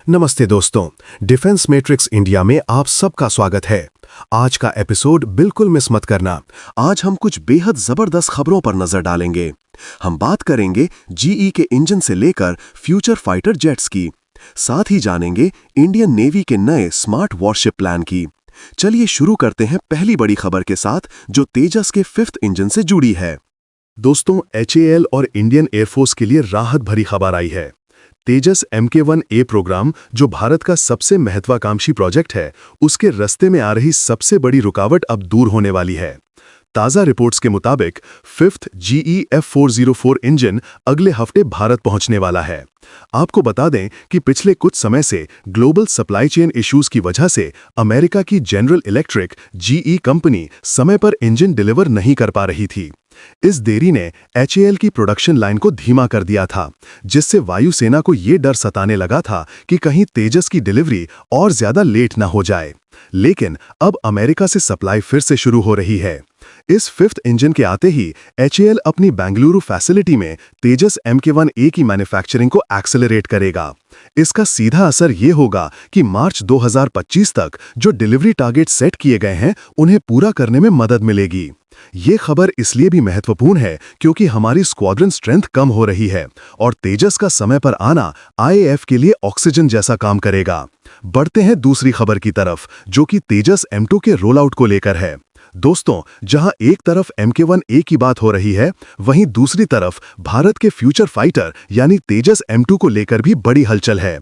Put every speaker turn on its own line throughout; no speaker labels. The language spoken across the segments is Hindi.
नमस्ते दोस्तों, डिफेंस मैट्रिक्स इंडिया में आप सबका स्वागत है। आज का एपिसोड बिल्कुल मिस मत करना। आज हम कुछ बेहद जबरदस्त खबरों पर नजर डालेंगे। हम बात करेंगे जीई के इंजन से लेकर फ्यूचर फाइटर जेट्स की। साथ ही जानेंगे इंडियन नेवी के नए स्मार्ट वॉरशिप प्लान की। चलिए शुरू करते हैं पहली बड़ी खबर के साथ, जो तेजस के 5th इंजन से जुड़ी है। दोस्तों, HAL और इंडियन एयरफोर्स के लिए राहत भरी खबर आई है। तेजस MK1A प्रोग्राम, जो भारत का सबसे महत्वाकांक्षी प्रोजेक्ट है, उसके रास्ते में आ रही सबसे बड़ी रुकावट अब दूर होने वाली है। ताज़ा रिपोर्ट्स के मुताबिक 5th GE F404 इंजन अगले हफ्ते भारत पहुंचने वाला है। आपको बता दें कि पिछले कुछ समय से ग्लोबल सप्लाई चेन इश्यूज की वजह से अमेरिका की जनरल इलेक्ट्रिक GE कंपनी समय पर इंजन डिलीवर नहीं कर पा रही थी। इस देरी ने HAL की प्रोडक्शन लाइन को धीमा कर दिया था, जिससे वायुसेना को ये डर सताने लगा था कि कहीं तेजस की डिलीवरी और ज्यादा लेट ना हो जाए। लेकिन अब अमेरिका से सप्लाई फिर से शुरू हो रही है। इस 5th इंजन के आते ही HAL अपनी बेंगलुरु फैसिलिटी में तेजस MK1A की मैन्युफैक्चरिंग को एक्सेलरेट करेगा। इसका सीधा असर ये होगा कि मार्च 2025 तक जो डिलीवरी टारगेट सेट किए गए हैं, उन्हें पूरा करने में मदद मिलेगी। ये खबर इसलिए भी महत्वपूर्ण है क्योंकि हमारी स्क्वाड्रन स्ट्रेंथ कम हो रही है और तेजस का समय पर आना IAF के लिए ऑक्सीजन जैसा काम करेगा। बढ़ते हैं दूसरी खबर की तरफ, जो कि तेजस M2 के रोल आउट को लेकर है। दोस्तों, जहां एक तरफ MK1A की बात हो रही है, वहीं दूसरी तरफ भारत के फ्यूचर फाइटर यानी तेजस M2 को लेकर भी बड़ी हलचल है।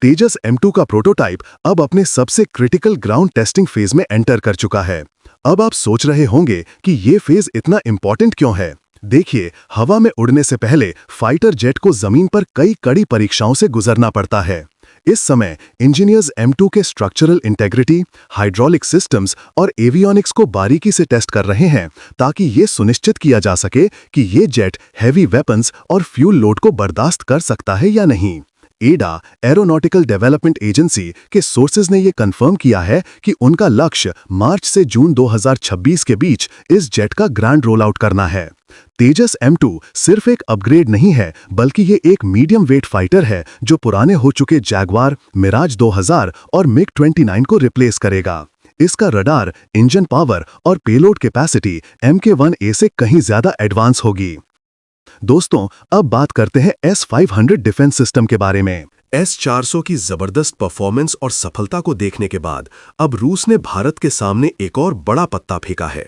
तेजस M2 का प्रोटोटाइप अब अपने सबसे क्रिटिकल ग्राउंड टेस्टिंग फेज में एंटर कर चुका है। अब आप सोच रहे होंगे कि ये फेज इतना इंपॉर्टेंट क्यों है। देखिए, हवा में उड़ने से पहले फाइटर जेट को जमीन पर कई कड़ी परीक्षाओं से गुजरना पड़ता है। इस समय इंजीनियर्स M2 के स्ट्रक्चरल इंटेग्रिटी, हाइड्रोलिक सिस्टम्स और एवियोनिक्स को बारीकी से टेस्ट कर रहे हैं, ताकि ये सुनिश्चित किया जा सके कि ये जेट हैवी वेपन्स और फ्यूल लोड को बर्दाश्त कर सकता है या नहीं। एडा, एरोनॉटिकल डेवलपमेंट एजेंसी के सोर्सेज ने यह कंफर्म किया है कि उनका लक्ष्य मार्च से जून 2026 के बीच इस जेट का ग्रैंड रोल आउट करना है। तेजस M2 सिर्फ एक अपग्रेड नहीं है, बल्कि ये एक मीडियम वेट फाइटर है जो पुराने हो चुके जैगवार, मिराज 2000 और MiG-29 को रिप्लेस करेगा। इसका रडार, इंजन पावर और पेलोड कैपेसिटी MK1A से कहीं ज्यादा एडवांस होगी। दोस्तों, अब बात करते हैं S-500 डिफेंस सिस्टम के बारे में। S-400 की जबरदस्त परफॉर्मेंस और सफलता को देखने के बाद अब रूस ने भारत के सामने एक और बड़ा पत्ता फेंका है।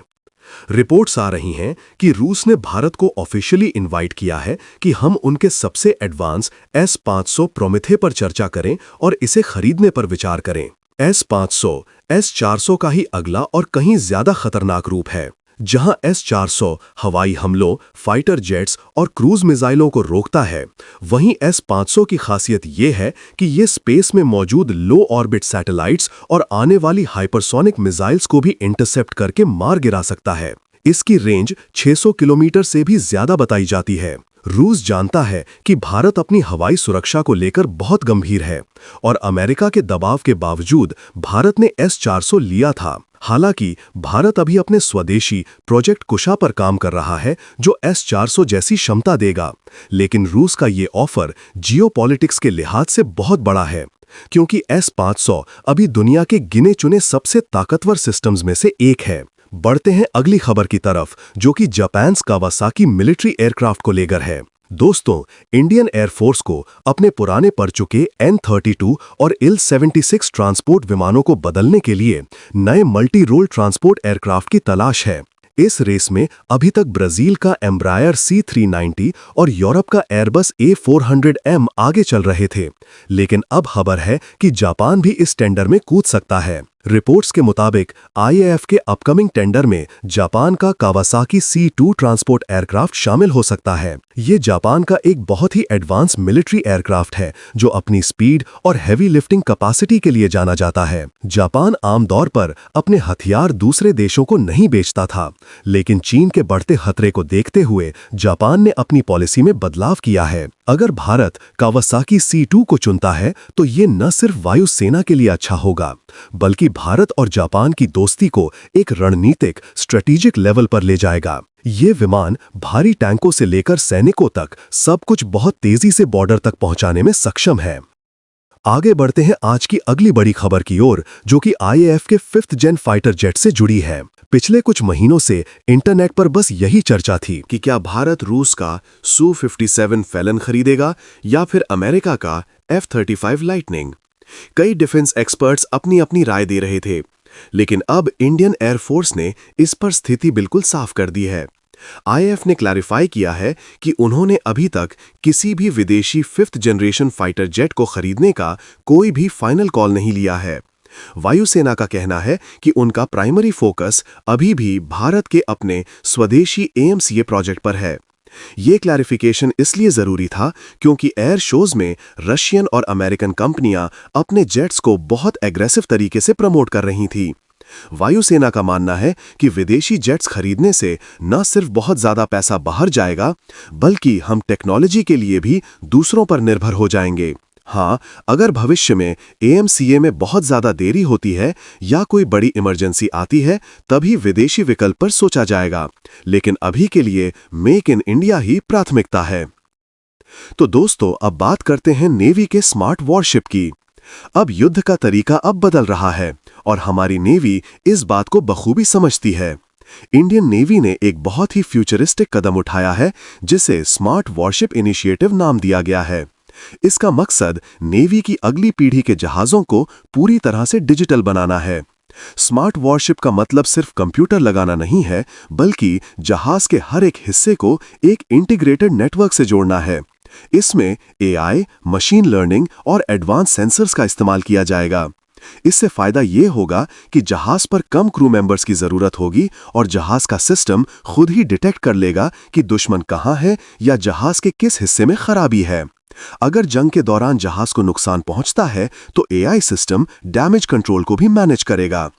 रिपोर्ट्स आ रही हैं कि रूस ने भारत को ऑफिशियली इनवाइट किया है कि हम उनके सबसे एडवांस S-500 प्रोमेथे पर चर्चा करें और इसे खरीदने पर विचार करें। S-500 S-400 का ही अगला और कहीं ज्यादा खतरनाक रूप है। जहां S-400 हवाई हमलों, फाइटर जेट्स और क्रूज मिसाइलों को रोकता है, वहीं S-500 की खासियत ये है कि ये स्पेस में मौजूद लो ऑर्बिट सैटेलाइट्स और आने वाली हाइपरसोनिक मिसाइल्स को भी इंटरसेप्ट करके मार गिरा सकता है। इसकी रेंज 600 किलोमीटर से भी ज्यादा बताई जाती है। रूस जानता है कि भारत अपनी हवाई सुरक्षा को लेकर बहुत गंभीर है और अमेरिका के दबाव के बावजूद भारत ने S-400 लिया था। हालांकि भारत अभी अपने स्वदेशी प्रोजेक्ट कुशा पर काम कर रहा है, जो S-400 जैसी क्षमता देगा। लेकिन रूस का ये ऑफर जियोपॉलिटिक्स के लिहाज से बहुत बड़ा है, क्योंकि S-500 अभी दुनिया के गिने चुने सबसे ताकतवर सिस्टम्स में से एक है। बढ़ते हैं अगली खबर की तरफ, जो कि जापान कावासाकी मिलिट्री एयरक्राफ्ट को लेकर है। दोस्तों, इंडियन एयरफोर्स को अपने पुराने पड़ चुके N-32 और IL-76 ट्रांसपोर्ट विमानों को बदलने के लिए नए मल्टी रोल ट्रांसपोर्ट एयरक्राफ्ट की तलाश है। इस रेस में अभी तक ब्राजील का एम्ब्रायर C-390 और यूरोप का एयरबस A400M आगे चल रहे थे, लेकिन अब खबर है कि जापान भी इस टेंडर में कूद सकता है। रिपोर्ट्स के मुताबिक IAF के अपकमिंग टेंडर में जापान का कावासाकी C2 ट्रांसपोर्ट एयरक्राफ्ट शामिल हो सकता है। ये जापान का एक बहुत ही एडवांस मिलिट्री एयरक्राफ्ट है, जो अपनी स्पीड और हैवी लिफ्टिंग कैपेसिटी के लिए जाना जाता है। जापान आमतौर पर अपने हथियार दूसरे देशों को नहीं बेचता था, लेकिन चीन के बढ़ते खतरे को देखते हुए जापान ने अपनी पॉलिसी में बदलाव किया है। अगर भारत कावासाकी C2 को चुनता है, तो ये न सिर्फ वायुसेना के लिए अच्छा होगा, बल्कि भारत और जापान की दोस्ती को एक रणनीतिक स्ट्रेटेजिक लेवल पर ले जाएगा। ये विमान भारी टैंकों से लेकर सैनिकों तक सब कुछ बहुत तेजी से बॉर्डर तक पहुंचाने में सक्षम है। आगे बढ़ते हैं आज की अगली बड़ी खबर की ओर, जो कि IAF के 5th जेन फाइटर जेट से जुड़ी है। पिछले कुछ महीनों से इंटरनेट पर बस यही चर्चा थी कि क्या भारत रूस का Su-57 फैलन खरीदेगा या फिर अमेरिका का F-35 लाइटनिंग। कई डिफेंस एक्सपर्ट्स अपनी अपनी राय दे रहे थे, लेकिन अब इंडियन एयरफोर्स ने इस पर स्थिति बिल्कुल साफ कर दी है। IAF ने क्लैरिफाई किया है कि उन्होंने अभी तक किसी भी विदेशी 5th जनरेशन फाइटर जेट को खरीदने का कोई भी फाइनल कॉल नहीं लिया है। वायुसेना का कहना है कि उनका प्राइमरी फोकस अभी भी भारत के अपने स्वदेशी AMCA प्रोजेक्ट पर है। ये क्लैरिफिकेशन इसलिए जरूरी था क्योंकि एयर शोज में रशियन और अमेरिकन कंपनियां अपने जेट्स को बहुत एग्रेसिव तरीके से प्रमोट कर रही थी। वायुसेना का मानना है कि विदेशी जेट्स खरीदने से न सिर्फ बहुत ज्यादा पैसा बाहर जाएगा, बल्कि हम टेक्नोलॉजी के लिए भी दूसरों पर निर्भर हो जाएंगे। हाँ, अगर भविष्य में AMCA में बहुत ज्यादा देरी होती है या कोई बड़ी इमरजेंसी आती है, तभी विदेशी विकल्प पर सोचा जाएगा, लेकिन अभी के लिए मेक इन इंडिया ही प्राथमिकता है। तो दोस्तों, अब बात करते हैं नेवी के स्मार्ट वॉरशिप की। अब युद्ध का तरीका अब बदल रहा है और हमारी नेवी इस बात को बखूबी समझती है। इंडियन नेवी ने एक बहुत ही फ्यूचरिस्टिक कदम उठाया है, जिसे स्मार्ट वॉरशिप इनिशिएटिव नाम दिया गया है। इसका मकसद नेवी की अगली पीढ़ी के जहाजों को पूरी तरह से डिजिटल बनाना है। स्मार्ट वॉरशिप का मतलब सिर्फ कंप्यूटर लगाना नहीं है, बल्कि जहाज के हर एक हिस्से को एक इंटीग्रेटेड नेटवर्क से जोड़ना है। इसमें AI, मशीन लर्निंग और एडवांस सेंसर्स का इस्तेमाल किया जाएगा। इससे फायदा ये होगा कि जहाज पर कम क्रू मेंबर्स की जरूरत होगी और जहाज का सिस्टम खुद ही डिटेक्ट कर लेगा कि दुश्मन कहाँ है या जहाज के किस हिस्से में खराबी है। अगर जंग के दौरान जहाज को नुकसान पहुंचता है, तो AI सिस्टम डैमेज कंट्रोल को भी मैनेज करेगा।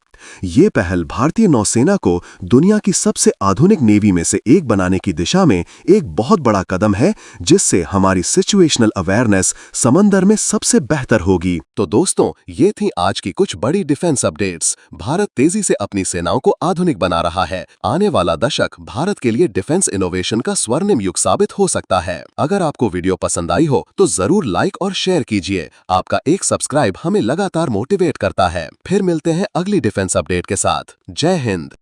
ये पहल भारतीय नौसेना को दुनिया की सबसे आधुनिक नेवी में से एक बनाने की दिशा में एक बहुत बड़ा कदम है, जिससे हमारी सिचुएशनल अवेयरनेस समंदर में सबसे बेहतर होगी। तो दोस्तों, ये थी आज की कुछ बड़ी डिफेंस अपडेट्स। भारत तेजी से अपनी सेनाओं को आधुनिक बना रहा है। आने वाला दशक भारत के लिए डिफेंस इनोवेशन का स्वर्णिम युग साबित हो सकता है। अगर आपको वीडियो पसंद आई हो तो जरूर लाइक और शेयर कीजिए। आपका एक सब्सक्राइब हमें लगातार मोटिवेट करता है। फिर मिलते हैं अगली डिफेंस अपडेट के साथ। जय हिंद।